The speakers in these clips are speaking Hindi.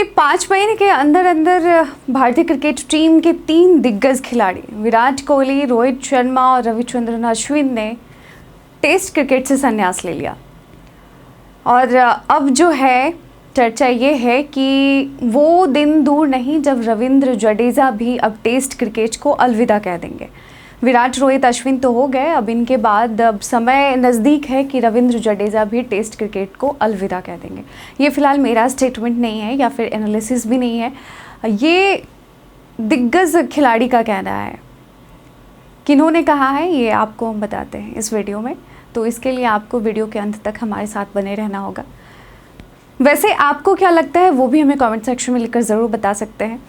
करीब 5 महीने के अंदर अंदर भारतीय क्रिकेट टीम के 3 दिग्गज खिलाड़ी विराट कोहली, रोहित शर्मा और रविचंद्रन अश्विन ने टेस्ट क्रिकेट से संन्यास ले लिया। और अब जो है चर्चा ये है कि वो दिन दूर नहीं जब रविंद्र जडेजा भी अब टेस्ट क्रिकेट को अलविदा कह देंगे। विराट, रोहित, अश्विन तो हो गए, अब इनके बाद अब समय नज़दीक है कि रविंद्र जडेजा भी टेस्ट क्रिकेट को अलविदा कह देंगे। ये फ़िलहाल मेरा स्टेटमेंट नहीं है या फिर एनालिसिस भी नहीं है, ये दिग्गज खिलाड़ी का कहना है। किन्होंने कहा है ये आपको हम बताते हैं इस वीडियो में, तो इसके लिए आपको वीडियो के अंत तक हमारे साथ बने रहना होगा। वैसे आपको क्या लगता है वो भी हमें कमेंट सेक्शन में लिखकर ज़रूर बता सकते हैं।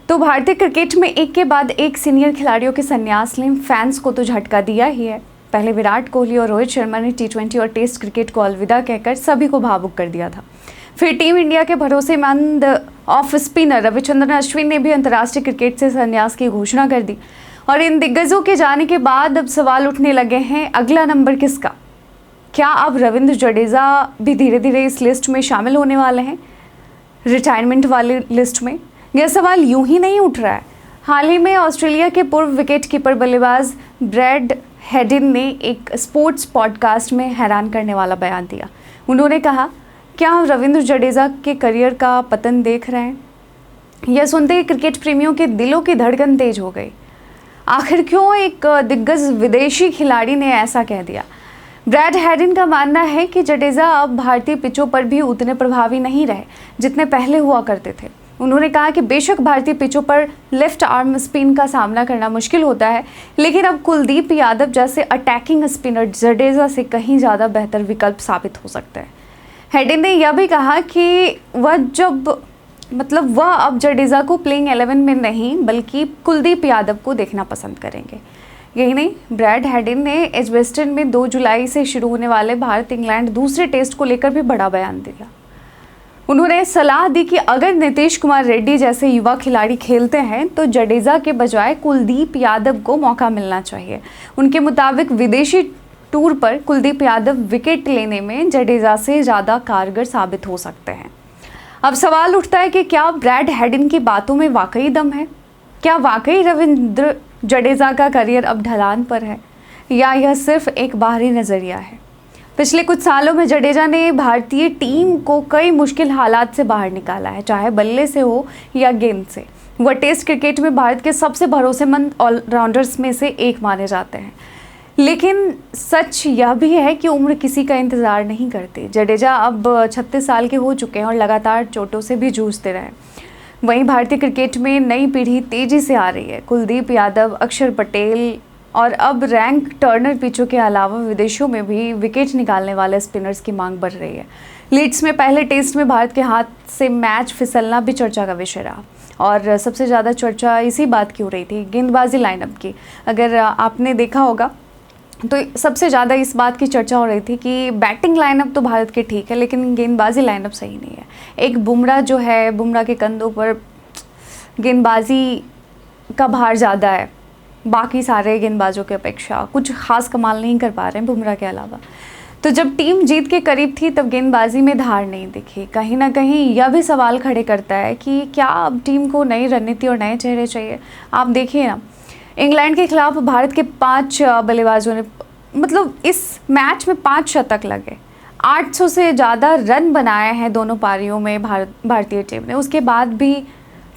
तो भारतीय क्रिकेट में एक के बाद एक सीनियर खिलाड़ियों के संन्यास ने फैंस को तो झटका दिया ही है। पहले विराट कोहली और रोहित शर्मा ने T20 और टेस्ट क्रिकेट को अलविदा कहकर सभी को भावुक कर दिया था। फिर टीम इंडिया के भरोसेमंद ऑफ स्पिनर रविचंद्रन अश्विन ने भी अंतर्राष्ट्रीय क्रिकेट से संन्यास की घोषणा कर दी। और इन दिग्गजों के जाने के बाद अब सवाल उठने लगे हैं, अगला नंबर किसका? क्या अब रविंद्र जडेजा भी धीरे धीरे इस लिस्ट में शामिल होने वाले हैं, रिटायरमेंट वाली लिस्ट में? यह सवाल यूं ही नहीं उठ रहा है। हाल ही में ऑस्ट्रेलिया के पूर्व विकेट कीपर बल्लेबाज ब्रैड हेडिन ने एक स्पोर्ट्स पॉडकास्ट में हैरान करने वाला बयान दिया। उन्होंने कहा, क्या हम रविंद्र जडेजा के करियर का पतन देख रहे हैं? यह सुनते ही क्रिकेट प्रेमियों के दिलों की धड़कन तेज हो गई। आखिर क्यों एक दिग्गज विदेशी खिलाड़ी ने ऐसा कह दिया? ब्रैड हेडिन का मानना है कि जडेजा अब भारतीय पिचों पर भी उतने प्रभावी नहीं रहे जितने पहले हुआ करते थे। उन्होंने कहा कि बेशक भारतीय पिचों पर लेफ्ट आर्म स्पिन का सामना करना मुश्किल होता है, लेकिन अब कुलदीप यादव जैसे अटैकिंग स्पिनर जडेजा से कहीं ज़्यादा बेहतर विकल्प साबित हो सकते हैं। हेडिन ने यह भी कहा कि वह अब जडेजा को प्लेइंग 11 में नहीं बल्कि कुलदीप यादव को देखना पसंद करेंगे। यही नहीं, ब्रैड हेडिन ने एजबेस्टन में 2 जुलाई से शुरू होने वाले भारत इंग्लैंड दूसरे टेस्ट को लेकर भी बड़ा बयान दिया। उन्होंने सलाह दी कि अगर नीतीश कुमार रेड्डी जैसे युवा खिलाड़ी खेलते हैं तो जडेजा के बजाय कुलदीप यादव को मौका मिलना चाहिए। उनके मुताबिक विदेशी टूर पर कुलदीप यादव विकेट लेने में जडेजा से ज़्यादा कारगर साबित हो सकते हैं। अब सवाल उठता है कि क्या ब्रैड हेडिन की बातों में वाकई दम है? क्या वाकई रविंद्र जडेजा का करियर अब ढलान पर है, या यह सिर्फ एक बाहरी नज़रिया है? पिछले कुछ सालों में जडेजा ने भारतीय टीम को कई मुश्किल हालात से बाहर निकाला है, चाहे बल्ले से हो या गेंद से। वह टेस्ट क्रिकेट में भारत के सबसे भरोसेमंद ऑलराउंडर्स में से एक माने जाते हैं। लेकिन सच यह भी है कि उम्र किसी का इंतज़ार नहीं करती। जडेजा अब 36 साल के हो चुके हैं और लगातार चोटों से भी जूझते रहे। वहीं भारतीय क्रिकेट में नई पीढ़ी तेज़ी से आ रही है। कुलदीप यादव, अक्षर पटेल और अब रैंक टर्नर पिचों के अलावा विदेशों में भी विकेट निकालने वाले स्पिनर्स की मांग बढ़ रही है। लीड्स में पहले टेस्ट में भारत के हाथ से मैच फिसलना भी चर्चा का विषय रहा, और सबसे ज़्यादा चर्चा इसी बात की हो रही थी, गेंदबाजी लाइनअप की। अगर आपने देखा होगा तो सबसे ज़्यादा इस बात की चर्चा हो रही थी कि बैटिंग लाइनअप तो भारत के ठीक है, लेकिन गेंदबाजी लाइनअप सही नहीं है। एक बुमराह जो है, बुमराह के कंधों पर गेंदबाजी का भार ज़्यादा है, बाकी सारे गेंदबाजों की अपेक्षा कुछ खास कमाल नहीं कर पा रहे हैं बुमराह के अलावा। तो जब टीम जीत के करीब थी तब गेंदबाजी में धार नहीं दिखी। कहीं ना कहीं यह भी सवाल खड़े करता है कि क्या अब टीम को नई रणनीति और नए चेहरे चाहिए? आप देखिए ना, इंग्लैंड के खिलाफ भारत के 5 बल्लेबाजों ने इस मैच में 5 शतक लगे, 800 से ज़्यादा रन बनाए हैं दोनों पारियों में भारतीय टीम ने। उसके बाद भी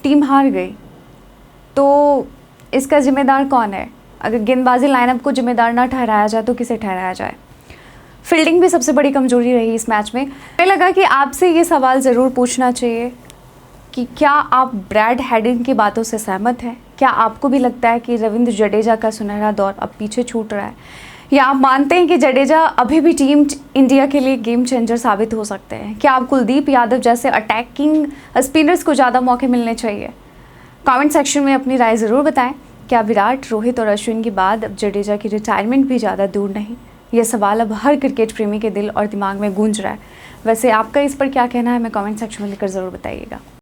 टीम हार गई। तो इसका जिम्मेदार कौन है? अगर गेंदबाजी लाइनअप को जिम्मेदार ना ठहराया जाए तो किसे ठहराया जाए? फील्डिंग भी सबसे बड़ी कमजोरी रही इस मैच में। मुझे लगा कि आपसे ये सवाल ज़रूर पूछना चाहिए कि क्या आप ब्रैड हेडिन की बातों से सहमत हैं? क्या आपको भी लगता है कि रविंद्र जडेजा का सुनहरा दौर अब पीछे छूट रहा है, या आप मानते हैं कि जडेजा अभी भी टीम इंडिया के लिए गेम चेंजर साबित हो सकते हैं? क्या आप कुलदीप यादव जैसे अटैकिंग स्पिनर्स को ज़्यादा मौके मिलने चाहिए? कमेंट सेक्शन में अपनी राय ज़रूर बताएं। क्या विराट, रोहित और अश्विन के बाद अब जडेजा की रिटायरमेंट भी ज़्यादा दूर नहीं? यह सवाल अब हर क्रिकेट प्रेमी के दिल और दिमाग में गूंज रहा है। वैसे आपका इस पर क्या कहना है, हमें कमेंट सेक्शन में लिखकर ज़रूर बताइएगा।